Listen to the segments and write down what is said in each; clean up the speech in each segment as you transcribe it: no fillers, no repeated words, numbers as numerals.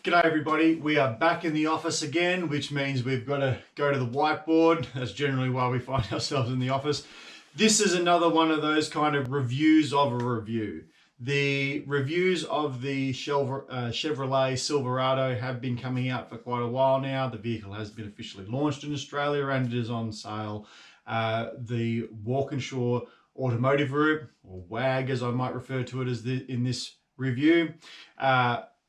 G'day everybody, we are back in the office again, which means we've got to go to the whiteboard. That's generally why we find ourselves in the office. This is another one of those kind of reviews of a review. The reviews of the Chevrolet Silverado have been coming out for quite a while now. The vehicle has been officially launched in Australia and it is on sale. The Walkinshaw Automotive Group, or WAG as I might refer to it as in this review,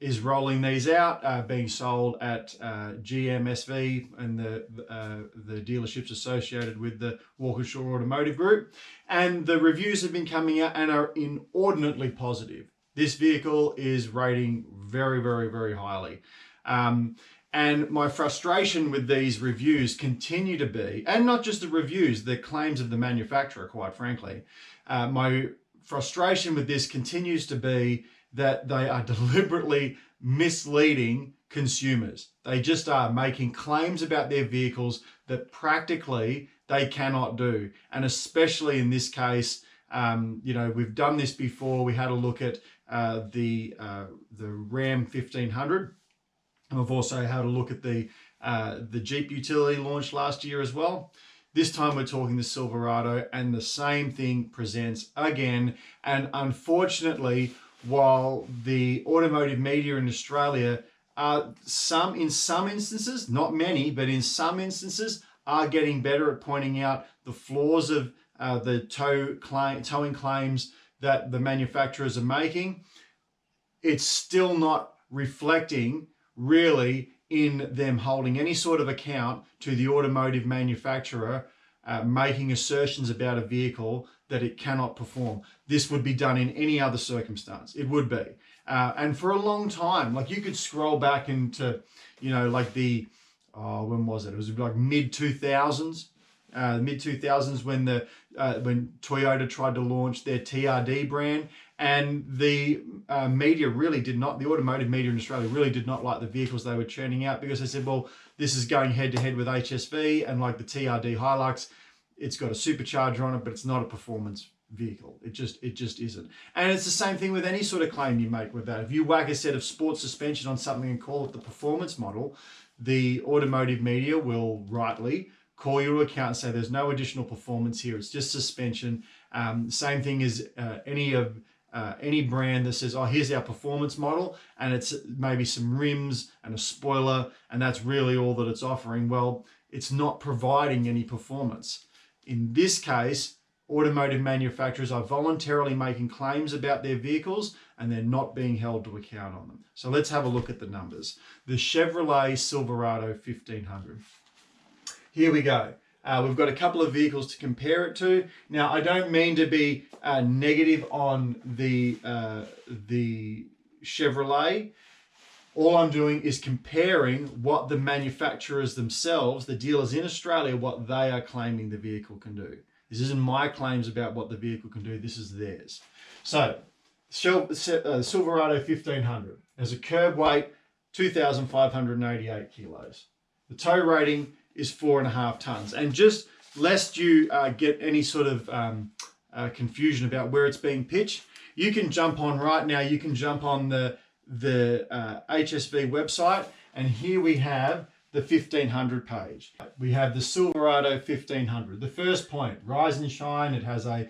is rolling these out, being sold at GMSV and the dealerships associated with the Walkinshaw Automotive Group. And the reviews have been coming out and are inordinately positive. This vehicle is rating very, very, very highly. And my frustration with these reviews continue to be, and not just the reviews, the claims of the manufacturer, quite frankly. My frustration with this continues to be that they are deliberately misleading consumers. They just are making claims about their vehicles that practically they cannot do. And especially in this case, we've done this before. We had a look at the Ram 1500. And we've also had a look at the Jeep Utility launched last year as well. This time we're talking the Silverado, and the same thing presents again. And unfortunately, while the automotive media in Australia in some instances, not many, but in some instances are getting better at pointing out the flaws of the towing claims that the manufacturers are making, it's still not reflecting really in them holding any sort of account to the automotive manufacturer making assertions about a vehicle that it cannot perform. This would be done in any other circumstance. It would be. And for a long time, like you could scroll back into, like when was it? It was like mid-2000s. Mid-2000s when Toyota tried to launch their TRD brand, and the media really did not, the automotive media in Australia really did not like the vehicles they were churning out, because they said, well, this is going head-to-head with HSV, and like the TRD Hilux, it's got a supercharger on it, but it's not a performance vehicle. It just isn't. And it's the same thing with any sort of claim you make with that. If you whack a set of sports suspension on something and call it the performance model, the automotive media will rightly call you to account and say there's no additional performance here. It's just suspension. Same thing as any brand that says, oh, here's our performance model, and it's maybe some rims and a spoiler, and that's really all that it's offering. Well, it's not providing any performance. In this case, automotive manufacturers are voluntarily making claims about their vehicles and they're not being held to account on them. So let's have a look at the numbers. The Chevrolet Silverado 1500. Here we go. We've got a couple of vehicles to compare it to. Now, I don't mean to be negative on the Chevrolet. All I'm doing is comparing what the manufacturers themselves, the dealers in Australia, what they are claiming the vehicle can do. This isn't my claims about what the vehicle can do. This is theirs. So, Silverado 1500 has a curb weight 2,588 kilos. The tow rating is 4.5 tons. And just lest you get any sort of confusion about where it's being pitched, you can jump on right now. You can jump on the HSV website, and here we have the 1500 page. We have the Silverado 1500. The first point, rise and shine. It has a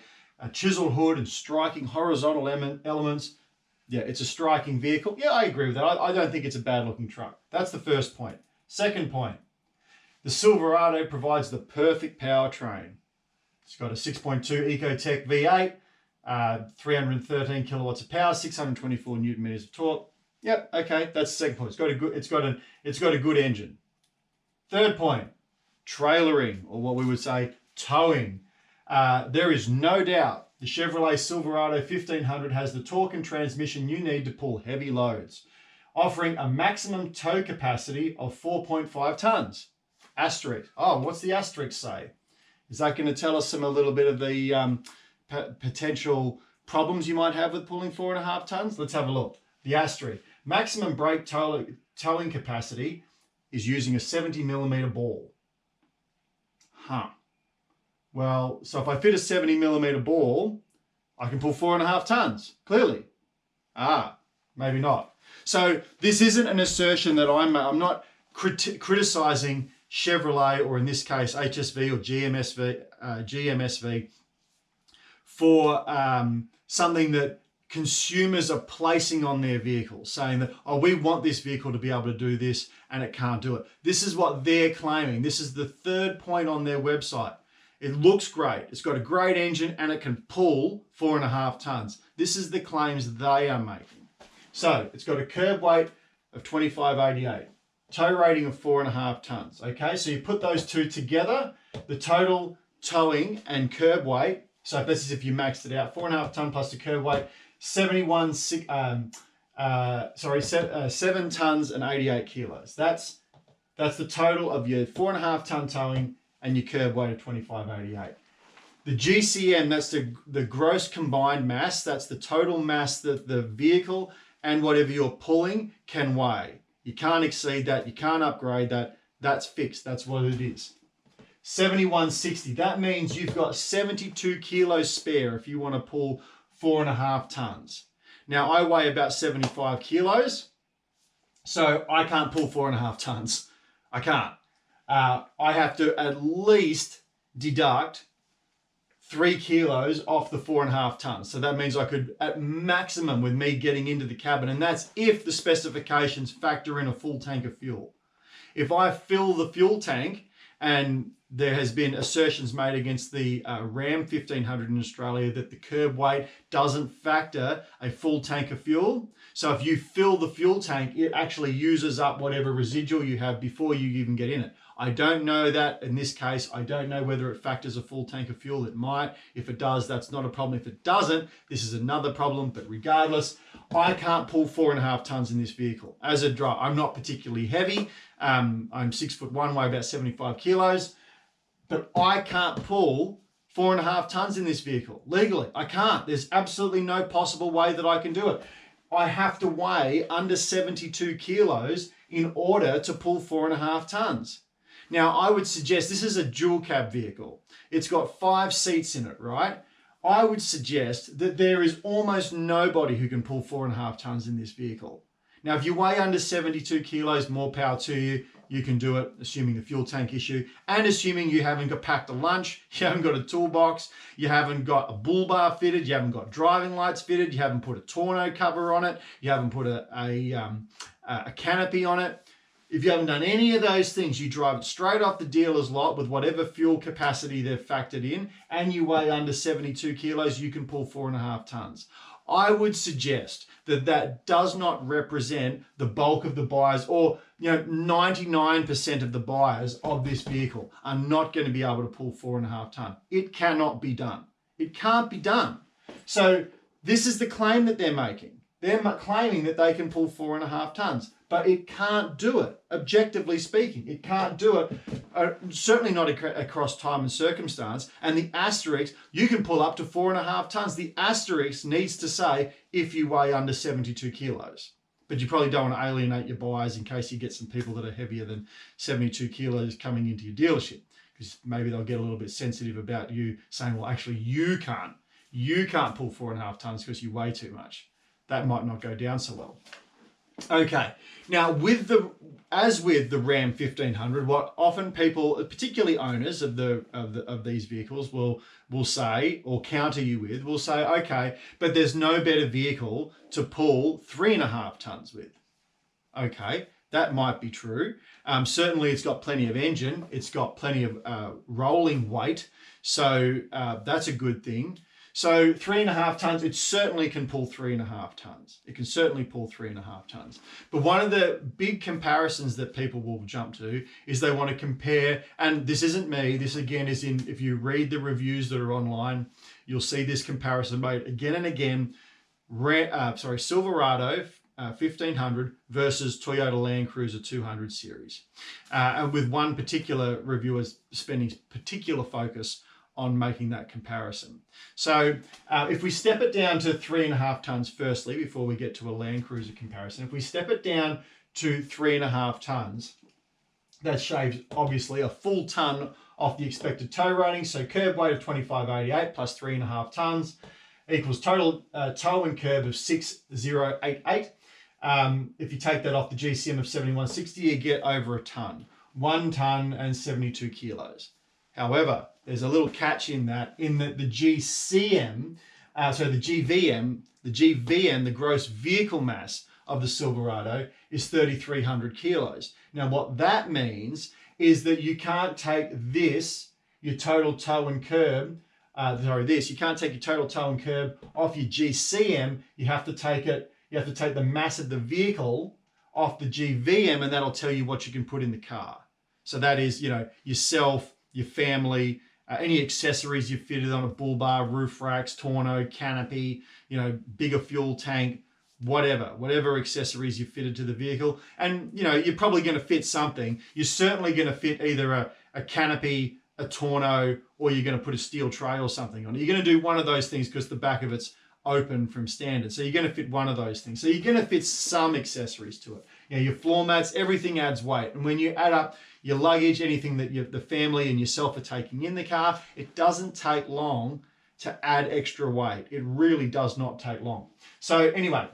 chiseled hood and striking horizontal elements. Yeah, it's a striking vehicle. Yeah, I agree with that. I don't think it's a bad looking truck. That's the first point. Second point, the Silverado provides the perfect powertrain. It's got a 6.2 Ecotec V8, 313 kilowatts of power, 624 newton meters of torque. Yep, okay, that's the second point. It's got a good engine. Third point, trailering, or what we would say, towing. There is no doubt the Chevrolet Silverado 1500 has the torque and transmission you need to pull heavy loads, offering a maximum tow capacity of 4.5 tons. Asterisk. Oh, what's the asterisk say? Is that going to tell us a little bit of the potential problems you might have with pulling 4.5 tons? Let's have a look. The asterisk. Maximum brake towing capacity is using a 70mm ball. Huh. Well, so if I fit a 70mm ball, I can pull 4.5 tons, clearly. Maybe not. So this isn't an assertion that I'm not criticizing Chevrolet, or in this case HSV or GMSV, for something that consumers are placing on their vehicles, saying that, oh, we want this vehicle to be able to do this and it can't do it. This is what they're claiming. This is the third point on their website. It looks great. It's got a great engine and it can pull 4.5 tons. This is the claims they are making. So it's got a curb weight of 2588, tow rating of 4.5 tons. Okay, so you put those two together, the total towing and curb weight. So this is if you maxed it out, 4.5 ton plus the curb weight, 7 tons and 88 kilos. That's the total of your 4.5 ton towing and your curb weight of 2588. The GCM, that's the gross combined mass. That's the total mass that the vehicle and whatever you're pulling can weigh. You can't exceed that. You can't upgrade that. That's fixed. That's what it is. 7160. That means you've got 72 kilos spare if you want to pull 4.5 tons. Now, I weigh about 75 kilos, so I can't pull 4.5 tons. I can't. I have to at least deduct 3 kilos off the 4.5 tons. So that means I could, at maximum, with me getting into the cabin, and that's if the specifications factor in a full tank of fuel. If I fill the fuel tank, and there has been assertions made against the Ram 1500 in Australia that the curb weight doesn't factor a full tank of fuel. So if you fill the fuel tank, it actually uses up whatever residual you have before you even get in it. I don't know that in this case. I don't know whether it factors a full tank of fuel. It might. If it does, that's not a problem. If it doesn't, this is another problem. But regardless, I can't pull 4.5 tons in this vehicle. As a driver, I'm not particularly heavy. I'm 6'1", weigh about 75 kilos. But I can't pull 4.5 tons in this vehicle legally. I can't. There's absolutely no possible way that I can do it. I have to weigh under 72 kilos in order to pull 4.5 tons. Now, I would suggest this is a dual cab vehicle. It's got 5 seats in it, right? I would suggest that there is almost nobody who can pull 4.5 tons in this vehicle. Now, if you weigh under 72 kilos, more power to you. You can do it, assuming the fuel tank issue, and assuming you haven't got packed a lunch, you haven't got a toolbox, you haven't got a bull bar fitted, you haven't got driving lights fitted, you haven't put a tonneau cover on it, you haven't put a canopy on it. If you haven't done any of those things, you drive it straight off the dealer's lot with whatever fuel capacity they've factored in, and you weigh under 72 kilos, you can pull 4.5 tons. I would suggest that that does not represent the bulk of the buyers, or 99% of the buyers of this vehicle are not going to be able to pull 4.5 ton. It cannot be done. It can't be done. So this is the claim that they're making. They're claiming that they can pull 4.5 tons, but it can't do it. Objectively speaking, it can't do it. Certainly not across time and circumstance. And the asterisk, you can pull up to 4.5 tons. The asterisk needs to say if you weigh under 72 kilos. But you probably don't want to alienate your buyers in case you get some people that are heavier than 72 kilos coming into your dealership, because maybe they'll get a little bit sensitive about you saying, well, actually you can't pull 4.5 tons because you weigh too much. That might not go down so well. Okay, now as with the Ram 1500, what often people, particularly owners of these vehicles, will say, or counter you with, will say, okay, but there's no better vehicle to pull 3.5 tons with. Okay, that might be true. Certainly, it's got plenty of engine. It's got plenty of rolling weight, so that's a good thing. So 3.5 tons, it certainly can pull 3.5 tons. It can certainly pull 3.5 tons. But one of the big comparisons that people will jump to is they want to compare, and this isn't me, this again is in, if you read the reviews that are online, you'll see this comparison made again and again, Silverado 1500 versus Toyota Land Cruiser 200 series. And with one particular reviewer spending particular focus on making that comparison. So if we step it down to 3.5 tons firstly, before we get to a Land Cruiser comparison, if we step it down to 3.5 tons, that shaves obviously a full ton off the expected tow rating. So curb weight of 2588 plus 3.5 tons equals total tow and curb of 6088. If you take that off the GCM of 7160, you get over a ton. 1 ton and 72 kilos. However, there's a little catch in that the GCM, the GVM, the gross vehicle mass of the Silverado is 3,300 kilos. Now, what that means is that you can't take this, your total toe and curb, you can't take your total toe and curb off your GCM. You have to take the mass of the vehicle off the GVM, and that'll tell you what you can put in the car. So that is, yourself, your family, any accessories you fitted on a bull bar, roof racks, tonneau, canopy, bigger fuel tank, whatever accessories you fitted to the vehicle. And, you're probably going to fit something. You're certainly going to fit either a canopy, a tonneau, or you're going to put a steel tray or something on it. You're going to do one of those things because the back of it's open from standard. So you're going to fit one of those things. So you're going to fit some accessories to it. Your floor mats, everything adds weight. And when you add up your luggage, anything that the family and yourself are taking in the car, it doesn't take long to add extra weight. It really does not take long. So anyway,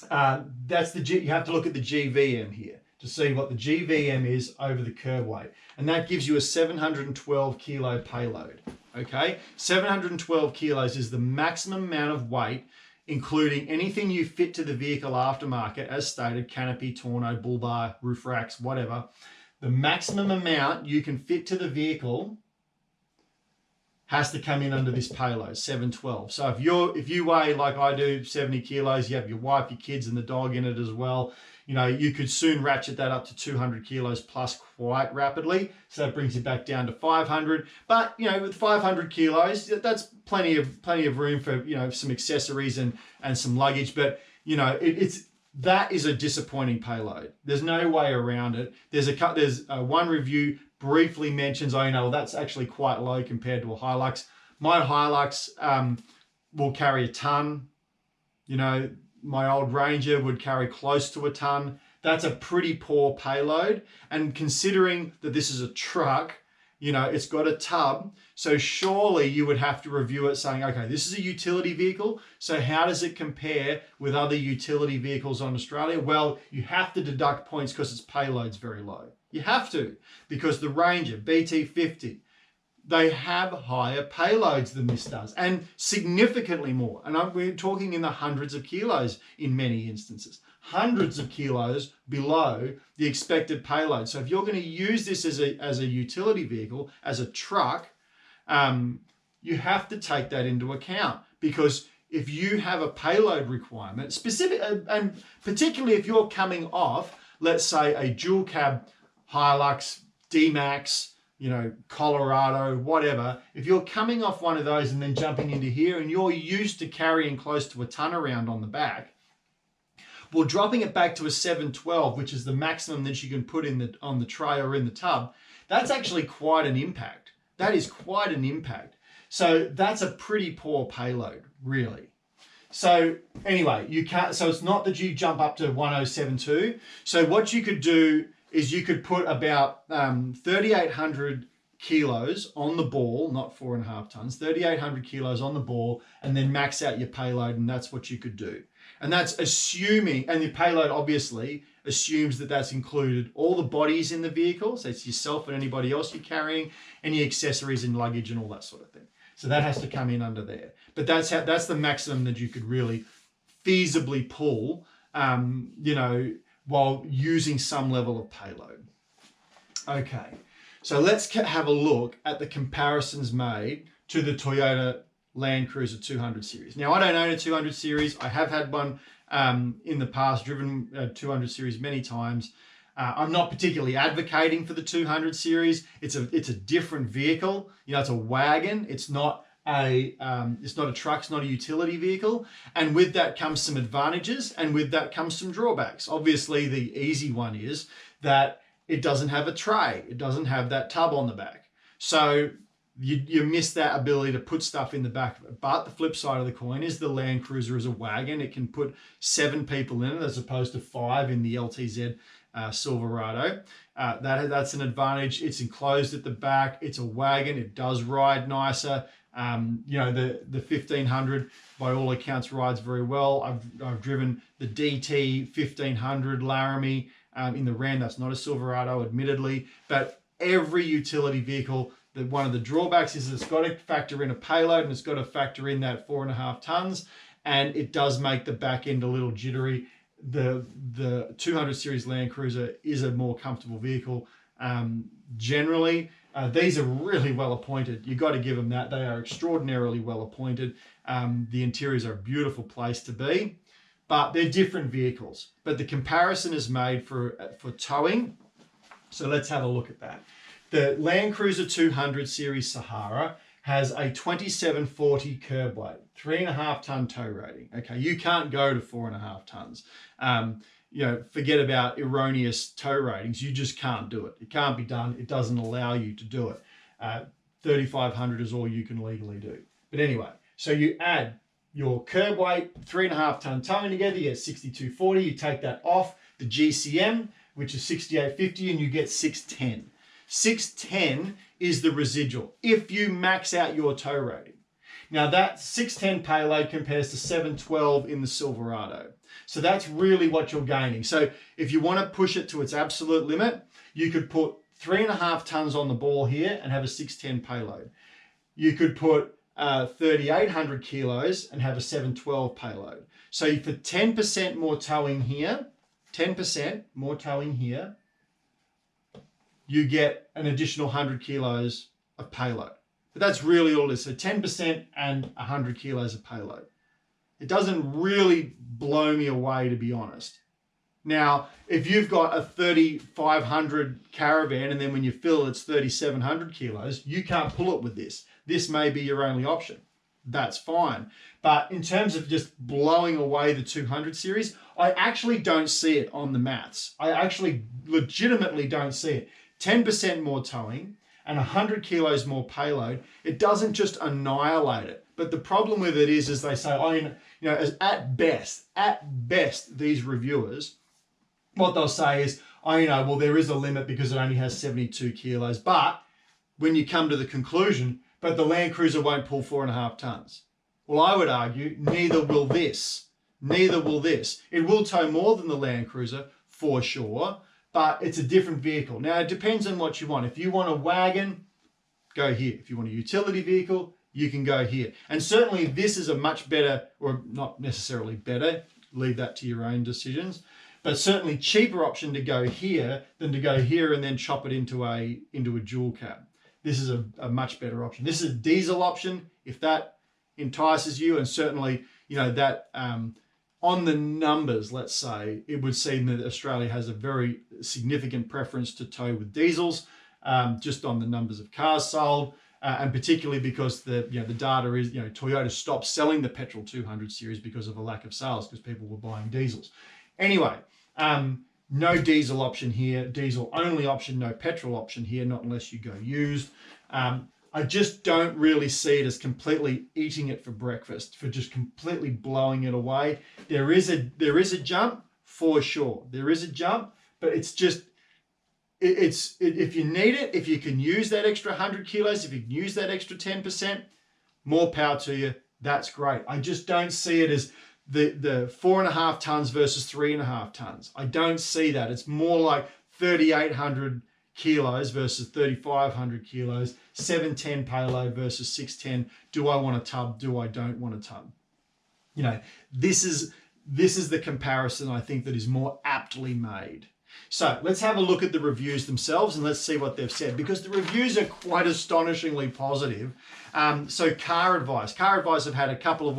you have to look at the GVM here to see what the GVM is over the curb weight. And that gives you a 712 kilo payload. Okay, 712 kilos is the maximum amount of weight, including anything you fit to the vehicle aftermarket, as stated, canopy, tonneau, bull bar, roof racks, whatever. The maximum amount you can fit to the vehicle has to come in under this payload, 712. So if you weigh, like I do, 70 kilos, you have your wife, your kids, and the dog in it as well, you could soon ratchet that up to 200 kilos plus quite rapidly. So that brings you back down to 500. But, with 500 kilos, that's plenty of room for, some accessories and some luggage. But, that is a disappointing payload. There's no way around it. There's one review briefly mentions, that's actually quite low compared to a Hilux. My Hilux will carry a ton. My old Ranger would carry close to a ton. That's a pretty poor payload. And considering that this is a truck, it's got a tub. So surely you would have to review it saying, okay, this is a utility vehicle. So how does it compare with other utility vehicles on Australia? Well, you have to deduct points because its payload's very low. You have to, because the Ranger, BT50, they have higher payloads than this does, and significantly more. And we're talking in the hundreds of kilos in many instances, hundreds of kilos below the expected payload. So if you're going to use this as a utility vehicle, as a truck, you have to take that into account, because if you have a payload requirement, specific, and particularly if you're coming off, let's say, a dual cab Hilux, D-Max, Colorado, whatever, if you're coming off one of those and then jumping into here and you're used to carrying close to a ton around on the back, well, dropping it back to a 712, which is the maximum that you can put on the tray or in the tub, that's actually quite an impact. That is quite an impact. So that's a pretty poor payload, really. So anyway, so it's not that you jump up to 1072. So what you could do is you could put about 3,800 kilos on the ball, not 4.5 tons, 3,800 kilos on the ball, and then max out your payload, and that's what you could do. And that's assuming, and the payload obviously assumes that that's included all the bodies in the vehicle, so it's yourself and anybody else you're carrying, any accessories and luggage and all that sort of thing. So that has to come in under there. But that's the maximum that you could really feasibly pull, while using some level of payload. Okay, so let's have a look at the comparisons made to the Toyota Land Cruiser 200 series. Now, I don't own a 200 series. I have had one in the past, driven a 200 series many times. I'm not particularly advocating for the 200 series. It's a different vehicle. It's a wagon. It's not a truck, it's not a utility vehicle, and with that comes some advantages, and with that comes some drawbacks. Obviously, the easy one is that it doesn't have a tray, it doesn't have that tub on the back, so you miss that ability to put stuff in the back of it. But the flip side of the coin is the Land Cruiser is a wagon. It can put 7 people in it as opposed to 5 in the LTZ Silverado. That's an advantage. It's enclosed at the back. It's a wagon. It does ride nicer. You know, the 1500 by all accounts rides very well. I've driven the DT 1500 Laramie in the Ram. That's not a Silverado, admittedly, but every utility vehicle, one of the drawbacks is it's got to factor in a payload and it's got to factor in that 4.5 tons, and it does make the back end a little jittery. The 200 series Land Cruiser is a more comfortable vehicle. Generally, these are really well appointed. You got to give them that. They are extraordinarily well appointed. The interiors are a beautiful place to be, but they're different vehicles. But the comparison is made for towing. So let's have a look at that. The Land Cruiser 200 Series Sahara has a 2740 curb weight, 3.5 ton tow rating. Okay, you can't go to 4.5 tons. You know, forget about erroneous tow ratings. You just can't do it. It can't be done. It doesn't allow you to do it. 3,500 is all you can legally do. But anyway, so you add your curb weight, 3.5 ton towing together, you get 6240. You take that off the GCM, which is 6850, and you get 610. 610 is the residual if you max out your tow rating. Now that 610 payload compares to 712 in the Silverado. So that's really what you're gaining. So if you want to push it to its absolute limit, you could put 3.5 tons on the ball here and have a 610 payload. You could put 3,800 kilos and have a 712 payload. So for 10% more towing here, 10% more towing here, you get an additional 100 kilos of payload. But that's really all it is. So 10% and 100 kilos of payload. It doesn't really blow me away, to be honest. Now, if you've got a 3,500 Caravan and then when you fill it's 3,700 kilos, you can't pull it with this. This may be your only option. That's fine. But in terms of just blowing away the 200 series, I actually don't see it on the maths. I actually legitimately don't see it. 10% more towing and 100 kilos more payload, it doesn't just annihilate it. But the problem with it is they say, oh, you know, as at best, these reviewers, what they'll say is, oh, you know, well, there is a limit because it only has 72 kilos. But when you come to the conclusion, but the Land Cruiser won't pull 4.5 tons. Well, I would argue neither will this. Neither will this. It will tow more than the Land Cruiser for sure, but it's a different vehicle. Now, it depends on what you want. If you want a wagon, go here. If you want a utility vehicle, you can go here. And certainly this is a much better, or not necessarily better, leave that to your own decisions, but certainly cheaper option to go here than to go here and then chop it into a dual cab. This is a much better option. This is a diesel option, if that entices you, and certainly, you know, that on the numbers, let's say, it would seem that Australia has a very significant preference to tow with diesels, just on the numbers of cars sold, and particularly because the data is, Toyota stopped selling the petrol 200 series because of a lack of sales, because people were buying diesels. Anyway, no diesel option here, diesel only option, no petrol option here, not unless you go used. I just don't really see it as completely eating it for breakfast, for just completely blowing it away. There is a jump for sure. There is a jump, but it's just, if you need it, if you can use that extra 100 kilos, if you can use that extra 10%, more power to you. That's great. I just don't see it as the 4.5 tons versus 3.5 tons. I don't see that. It's more like 3,800 kilos versus 3,500 kilos, 710 payload versus 610. Do I want a tub? Do I don't want a tub? You know, this is the comparison I think that is more aptly made. So let's have a look at the reviews themselves and let's see what they've said, because the reviews are quite astonishingly positive. So Car Advice have had a couple of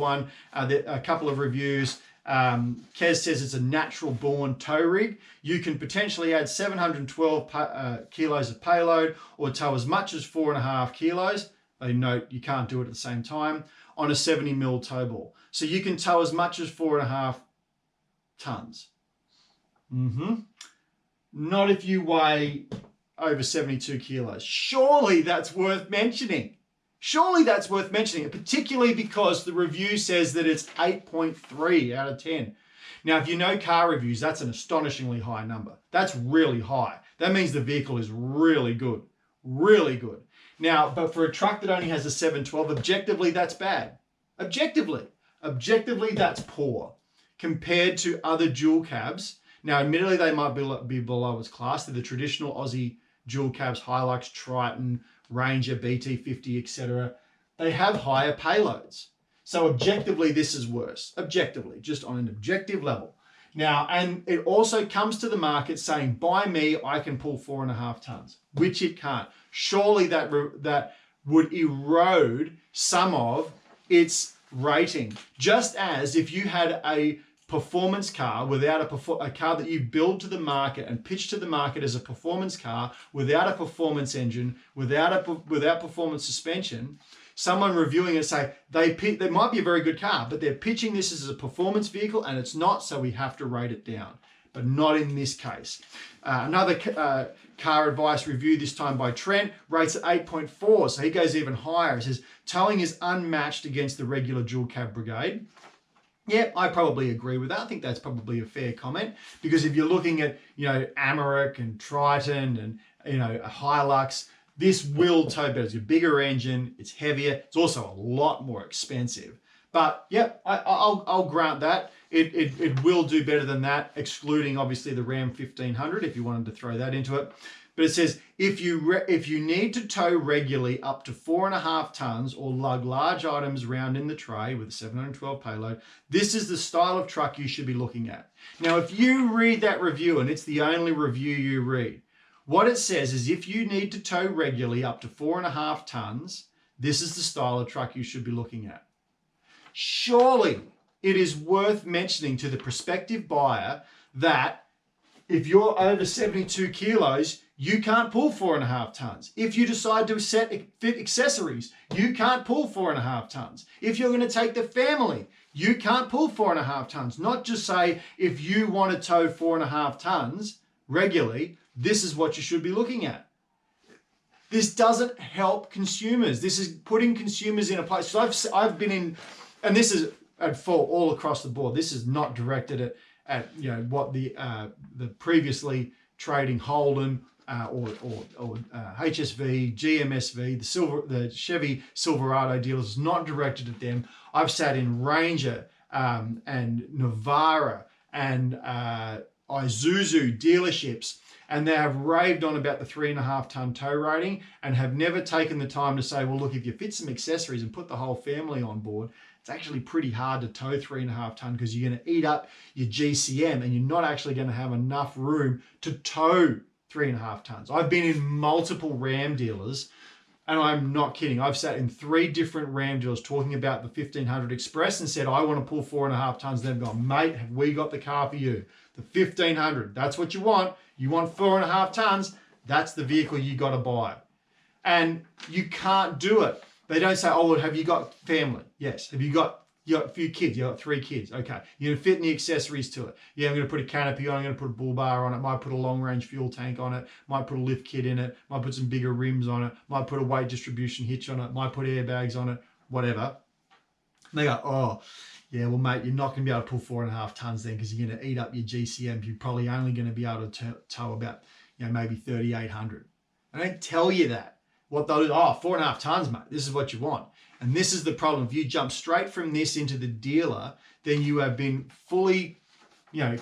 reviews. Kez says it's a natural born tow rig. You can potentially add 712 kilos of payload or tow as much as 4.5 kilos. They note you can't do it at the same time on a 70 mil tow ball. So you can tow as much as 4.5 tons. Not if you weigh over 72 kilos. Surely that's worth mentioning. Surely that's worth mentioning, particularly because the review says that it's 8.3 out of 10. Now, if you know car reviews, that's an astonishingly high number. That's really high. That means the vehicle is really good, really good. Now, but for a truck that only has a 712, objectively, that's bad. Objectively, that's poor compared to other dual cabs. Now, admittedly, they might be below its class. They're the traditional Aussie dual cabs, Hilux, Triton, Ranger, BT50, etc. They have higher payloads. So objectively, this is worse. Objectively, just on an objective level. Now, and it also comes to the market saying, by me, I can pull 4.5 tons, which it can't. Surely that would erode some of its rating. Just as if you had a performance car without a car that you build to the market and pitch to the market as a performance car without a performance engine, without performance suspension, someone reviewing it say they might be a very good car, but they're pitching this as a performance vehicle and it's not, so we have to rate it down. But not in this case. Another car advice review, this time by Trent, rates at 8.4, so he goes even higher. He says, towing is unmatched against the regular dual cab brigade. Yeah, I probably agree with that. I think that's probably a fair comment, because if you're looking at, Amarok and Triton and, a Hilux, this will tow better. It's a bigger engine, it's heavier, it's also a lot more expensive. But yeah, I'll grant that. It will do better than that, excluding obviously the Ram 1500 if you wanted to throw that into it. But it says, if you need to tow regularly up to 4.5 tons or lug large items around in the tray with a 712 payload, this is the style of truck you should be looking at. Now, if you read that review, and it's the only review you read, what it says is if you need to tow regularly up to 4.5 tons, this is the style of truck you should be looking at. Surely it is worth mentioning to the prospective buyer that if you're over 72 kilos, you can't pull 4.5 tons. If you decide to fit accessories, you can't pull 4.5 tons. If you're going to take the family, you can't pull 4.5 tons. Not just say, if you want to tow 4.5 tons regularly, this is what you should be looking at. This doesn't help consumers. This is putting consumers in a place. So I've been in, and this is at fault all across the board. This is not directed at what the previously trading Holden or HSV, GMSV, the Chevy Silverado dealers is not directed at them. I've sat in Ranger and Navara and Isuzu dealerships, and they have raved on about the 3.5 ton tow rating and have never taken the time to say, well, look, if you fit some accessories and put the whole family on board, it's actually pretty hard to tow 3.5 ton because you're going to eat up your GCM and you're not actually going to have enough room to tow 3.5 tons. I've been in multiple Ram dealers, and I'm not kidding. I've sat in 3 different Ram dealers talking about the 1500 Express and said, I want to pull 4.5 tons. They've gone, mate, have we got the car for you? The 1500, that's what you want. You want 4.5 tons, that's the vehicle you got to buy. And you can't do it. They don't say, oh, well, have you got family? Yes. Have you got a few kids? You got 3 kids. Okay. You're going to fit in the accessories to it. Yeah, I'm going to put a canopy on. I'm going to put a bull bar on it. Might put a long range fuel tank on it. Might put a lift kit in it. Might put some bigger rims on it. Might put a weight distribution hitch on it. Might put airbags on it. Whatever. And they go, oh, yeah, well, mate, you're not going to be able to pull 4.5 tons then because you're going to eat up your GCM. You're probably only going to be able to tow about, maybe 3,800. I don't tell you that. What they'll do, 4.5 tons, mate, this is what you want. And this is the problem. If you jump straight from this into the dealer, then you have been fully,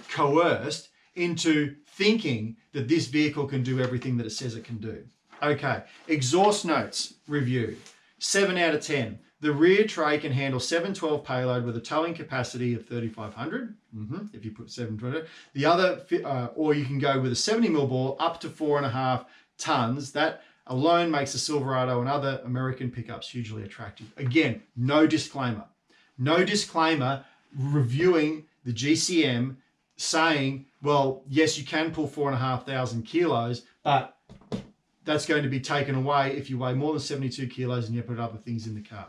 coerced into thinking that this vehicle can do everything that it says it can do. Okay, exhaust notes review, 7 out of 10. The rear tray can handle 712 payload with a towing capacity of 3,500. If you put 720. The other, or you can go with a 70 mil ball up to 4.5 tons. That alone makes the Silverado and other American pickups hugely attractive. Again, no disclaimer. No disclaimer reviewing the GCM saying, well, yes, you can pull 4,500 kilos, but that's going to be taken away if you weigh more than 72 kilos and you put other things in the car.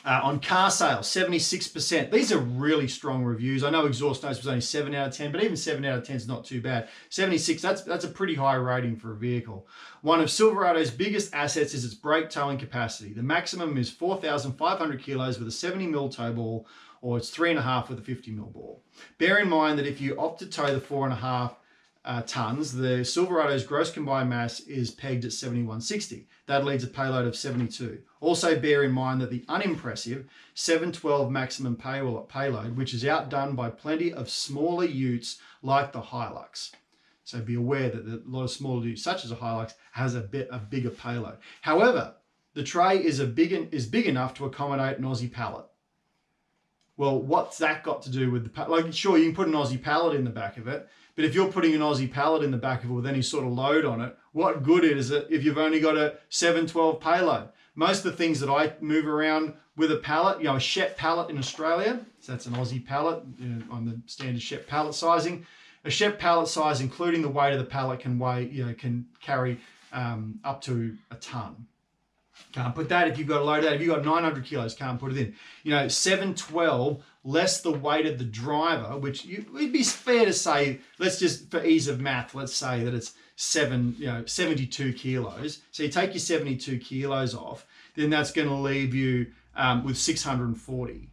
On car sales, 76%. These are really strong reviews. I know exhaust notes was only 7 out of 10, but even 7 out of 10 is not too bad. 76, that's a pretty high rating for a vehicle. One of Silverado's biggest assets is its brake towing capacity. The maximum is 4,500 kilos with a 70 mil tow ball, or it's 3.5 with a 50 mil ball. Bear in mind that if you opt to tow the 4.5 tons, the Silverado's gross combined mass is pegged at 7160. That leads a payload of 72. Also bear in mind that the unimpressive 712 maximum payload, which is outdone by plenty of smaller utes like the Hilux. So be aware that a lot of smaller utes, such as a Hilux, has a bigger payload. However, the tray is big enough to accommodate an Aussie pallet. Well, what's that got to do with the, like, sure, you can put an Aussie pallet in the back of it, but if you're putting an Aussie pallet in the back of it with any sort of load on it, what good is it if you've only got a 712 payload? Most of the things that I move around with a pallet, you know, a Shep pallet in Australia, so that's an Aussie pallet, you know, on the standard Shep pallet sizing. A Shep pallet size, including the weight of the pallet, can carry up to a ton. Can't put that if you've got a load out. If you've got 900 kilos, can't put it in. You know, 712 less the weight of the driver, which it'd be fair to say, let's just, for ease of math, let's say that it's 72 kilos. So you take your 72 kilos off, then that's going to leave you with 640.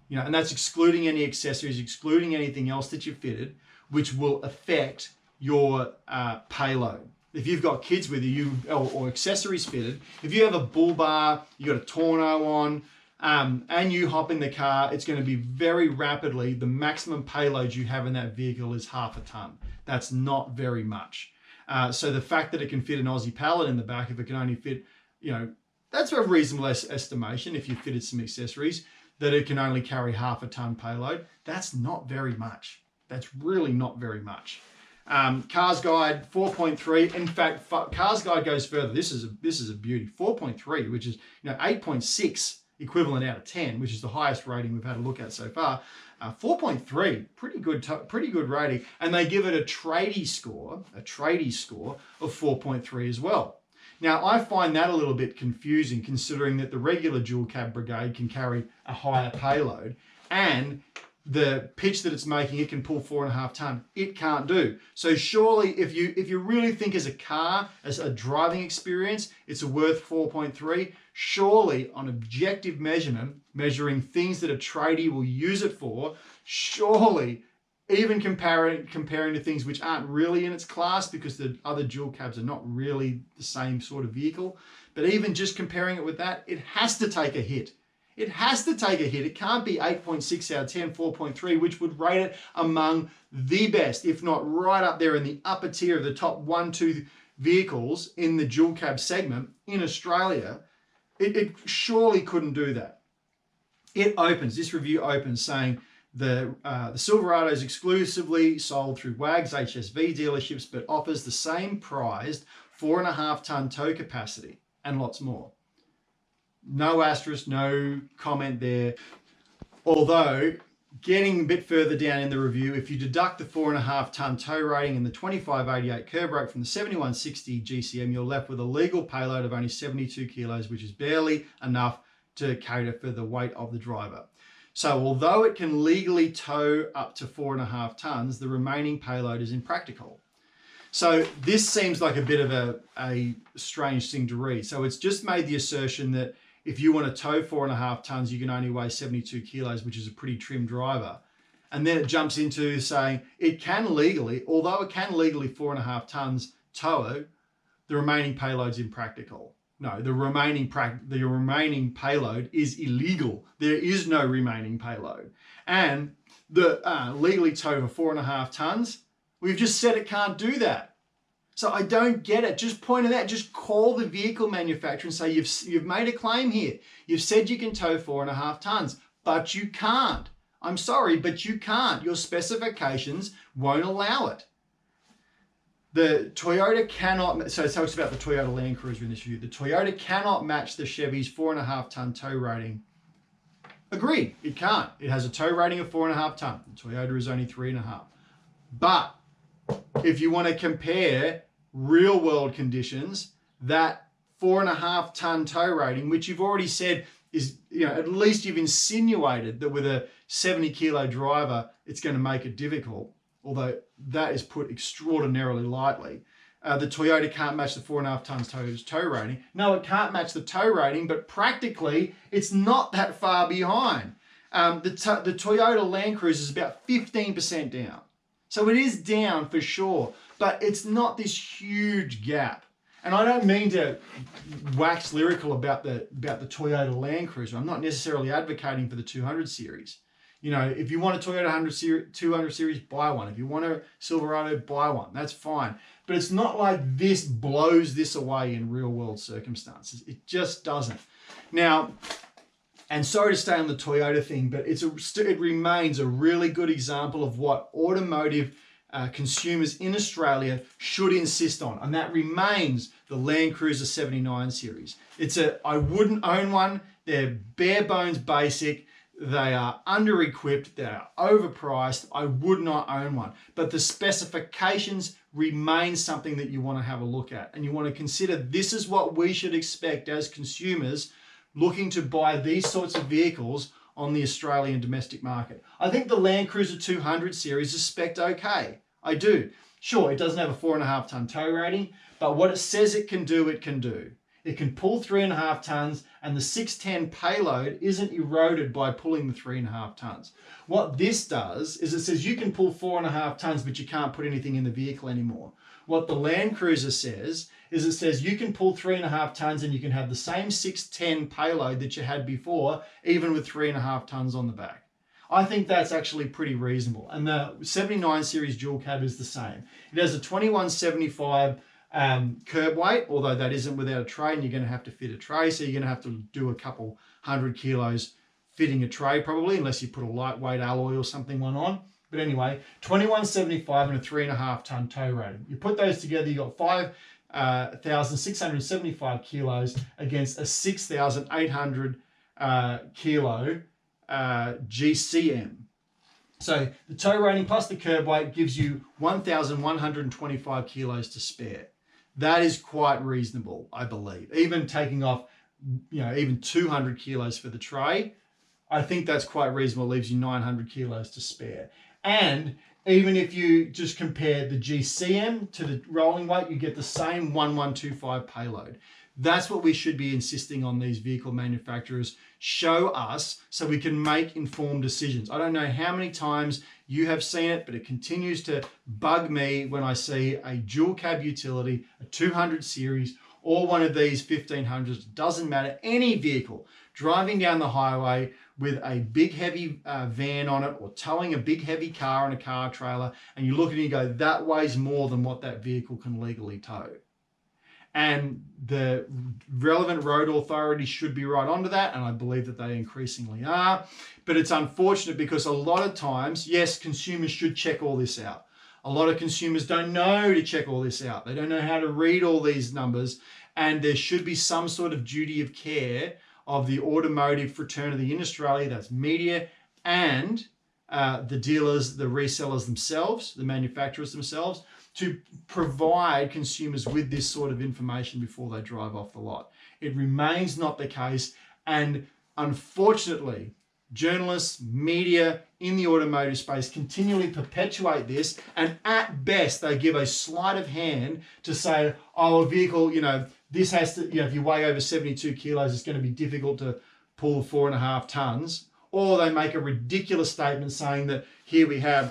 You know, and that's excluding any accessories, excluding anything else that you fitted, which will affect your payload. If you've got kids with you, or accessories fitted, if you have a bull bar, you got a tonneau on, and you hop in the car, it's going to be very rapidly, the maximum payload you have in that vehicle is half a ton. That's not very much. So the fact that it can fit an Aussie pallet in the back, if it can only fit, you know, that's a reasonable estimation if you fitted some accessories, that it can only carry half a ton payload. That's not very much. That's really not very much. Cars Guide 4.3. In fact, Cars Guide goes further. This is a beauty. 4.3, which is 8.6 equivalent out of 10, which is the highest rating we've had a look at so far. 4.3, pretty good rating, and they give it a tradie score of 4.3 as well. Now, I find that a little bit confusing, considering that the regular dual cab Brigade can carry a higher payload, and the pitch that it's making, it can pull 4.5 ton. It can't do. So surely, if you really think as a car, as a driving experience, it's worth 4.3. Surely, on objective measurement, measuring things that a tradie will use it for, surely, even comparing to things which aren't really in its class, because the other dual cabs are not really the same sort of vehicle, but even just comparing it with that, it has to take a hit. It has to take a hit. It can't be 8.6 out of 10, 4.3, which would rate it among the best, if not right up there in the upper tier of the top 1-2 vehicles in the dual cab segment in Australia. It surely couldn't do that. This review opens saying the Silverado is exclusively sold through WAG's HSV dealerships, but offers the same prized 4.5 ton tow capacity and lots more. No asterisk, no comment there. Although, getting a bit further down in the review, if you deduct the 4.5 ton tow rating and the 2588 curb rate from the 7160 GCM, you're left with a legal payload of only 72 kilos, which is barely enough to cater for the weight of the driver. So although it can legally tow up to 4.5 tons, the remaining payload is impractical. So this seems like a bit of a strange thing to read. So it's just made the assertion that if you want to tow 4.5 tons, you can only weigh 72 kilos, which is a pretty trim driver. And then it jumps into saying it can legally, although it can legally 4.5 tons tow, the remaining payload's impractical. No, the remaining payload is illegal. There is no remaining payload. And the legally tow for 4.5 tons, we've just said it can't do that. So I don't get it. Just point it out. Just call the vehicle manufacturer and say, you've made a claim here. You've said you can tow 4.5 tons, but you can't. I'm sorry, but you can't. Your specifications won't allow it. The Toyota cannot, so it talks about the Toyota Land Cruiser in this review. The Toyota cannot match the Chevy's 4.5 ton tow rating. Agreed, it can't. It has a tow rating of 4.5 ton. The Toyota is only 3.5. But if you want to compare real world conditions, that 4.5 ton tow rating, which you've already said is, at least you've insinuated that with a 70 kilo driver, it's going to make it difficult, although that is put extraordinarily lightly. The Toyota can't match the 4.5 tons tow rating. No, it can't match the tow rating, but practically it's not that far behind. The Toyota Land Cruiser is about 15% down. So it is down for sure, but it's not this huge gap. And I don't mean to wax lyrical about the Toyota Land Cruiser. I'm not necessarily advocating for the 200 series. You know, if you want a Toyota 200 series, buy one. If you want a Silverado, buy one. That's fine. But it's not like this blows this away in real world circumstances. It just doesn't. Now, and sorry to stay on the Toyota thing, but it remains a really good example of what automotive consumers in Australia should insist on, and that remains the Land Cruiser 79 series. I wouldn't own one. They're bare bones basic. They are under-equipped. They are overpriced. I would not own one. But the specifications remain something that you want to have a look at, and you want to consider this is what we should expect as consumers looking to buy these sorts of vehicles on the Australian domestic market. I think the Land Cruiser 200 series is spec'd okay. I do. Sure, it doesn't have a 4.5 ton tow rating, but what it says it can do, it can do. It can pull 3.5 tons, and the 610 payload isn't eroded by pulling the 3.5 tons. What this does is it says you can pull 4.5 tons, but you can't put anything in the vehicle anymore. What the Land Cruiser says is it says you can pull 3.5 tons and you can have the same 610 payload that you had before, even with 3.5 tons on the back. I think that's actually pretty reasonable. And the 79 series dual cab is the same. It has a 2175 curb weight, although that isn't without a tray, and you're going to have to fit a tray, so you're going to have to do a couple 100 kilos fitting a tray probably, unless you put a lightweight alloy or something on. But anyway, 2175 and a 3.5 ton tow rating. You put those together, you got 5,675 kilos against a 6,800 kilo GCM. So the tow rating plus the curb weight gives you 1,125 kilos to spare. That is quite reasonable, I believe. Even taking off, even 200 kilos for the tray, I think that's quite reasonable. It leaves you 900 kilos to spare. And even if you just compare the GCM to the rolling weight, you get the same 1125 payload. That's what we should be insisting on these vehicle manufacturers. Show us so we can make informed decisions. I don't know how many times you have seen it, but it continues to bug me when I see a dual cab utility, a 200 series, or one of these 1500s, doesn't matter, any vehicle driving down the highway with a big heavy van on it, or towing a big heavy car and a car trailer, and you look at it and you go, that weighs more than what that vehicle can legally tow. And the relevant road authorities should be right onto that, and I believe that they increasingly are. But it's unfortunate because a lot of times, yes, consumers should check all this out. A lot of consumers don't know to check all this out. They don't know how to read all these numbers, and there should be some sort of duty of care of the automotive fraternity in Australia, that's media and the dealers, the resellers themselves, the manufacturers themselves, to provide consumers with this sort of information before they drive off the lot. It remains not the case, and unfortunately, journalists, media in the automotive space continually perpetuate this, and at best they give a sleight of hand to say, oh, a vehicle, this has to, if you weigh over 72 kilos, it's going to be difficult to pull 4.5 tons. Or they make a ridiculous statement saying that here we go,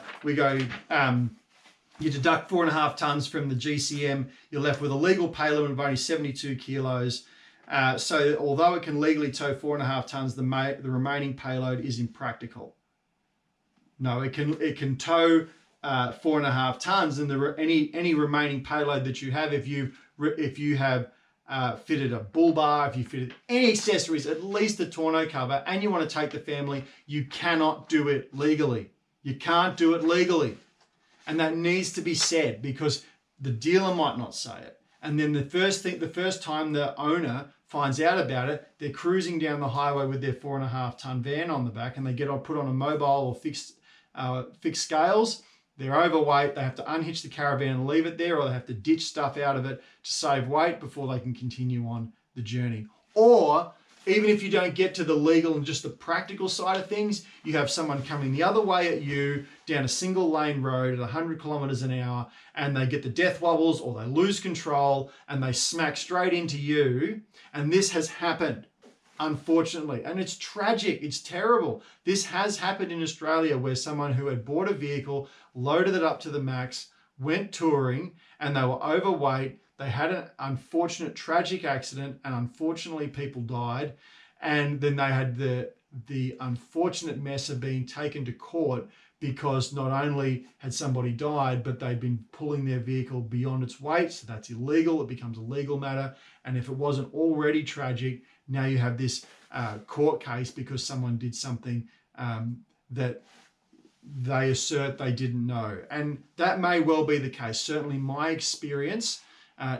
you deduct 4.5 tons from the GCM, you're left with a legal payload of only 72 kilos. So although it can legally tow 4.5 tons, the remaining payload is impractical. No, it can tow 4.5 tons, and any remaining payload that you have, if you have fitted a bull bar, if you fitted any accessories, at least a tonneau cover, and you want to take the family, you cannot do it legally. You can't do it legally. And that needs to be said, because the dealer might not say it. And then the first time the owner finds out about it, they're cruising down the highway with their 4.5 ton van on the back, and they put on a mobile or fixed scales. They're overweight, they have to unhitch the caravan and leave it there, or they have to ditch stuff out of it to save weight before they can continue on the journey. Or even if you don't get to the legal and just the practical side of things, you have someone coming the other way at you down a single lane road at 100 kilometers an hour, and they get the death wobbles or they lose control and they smack straight into you. And this has happened. unfortunately. And it's tragic. It's terrible. This has happened in Australia where someone who had bought a vehicle, loaded it up to the max, went touring, and they were overweight. They had an unfortunate, tragic accident, and unfortunately people died. And then they had the unfortunate mess of being taken to court because not only had somebody died, but they'd been pulling their vehicle beyond its weight. So that's illegal. It becomes a legal matter. And if it wasn't already tragic, now you have this court case because someone did something that they assert they didn't know. And that may well be the case. Certainly my experience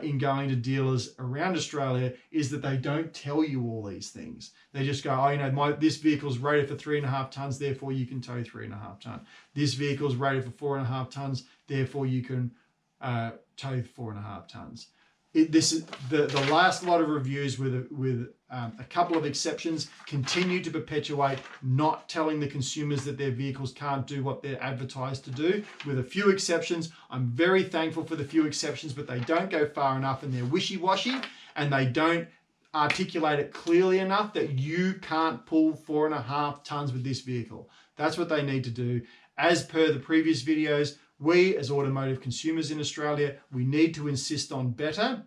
in going to dealers around Australia is that they don't tell you all these things. They just go, oh, you know, this vehicle's rated for 3.5 tons, therefore you can tow 3.5 ton. This vehicle's rated for 4.5 tons, therefore you can tow 4.5 tons. This is the last lot of reviews with a couple of exceptions continue to perpetuate not telling the consumers that their vehicles can't do what they're advertised to do. With a few exceptions, I'm very thankful for the few exceptions, but they don't go far enough and they're wishy-washy and they don't articulate it clearly enough that you can't pull 4.5 tons with this vehicle. That's what they need to do. As per the previous videos, we as automotive consumers in Australia, we need to insist on better.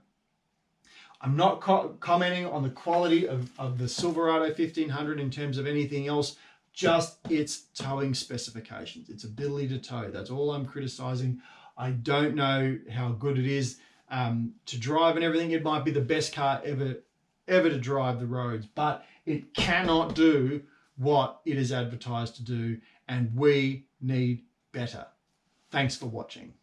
I'm not commenting on the quality of the Silverado 1500 in terms of anything else, just its towing specifications, its ability to tow. That's all I'm criticizing. I don't know how good it is to drive and everything. It might be the best car ever to drive the roads, but it cannot do what it is advertised to do, and we need better. Thanks for watching.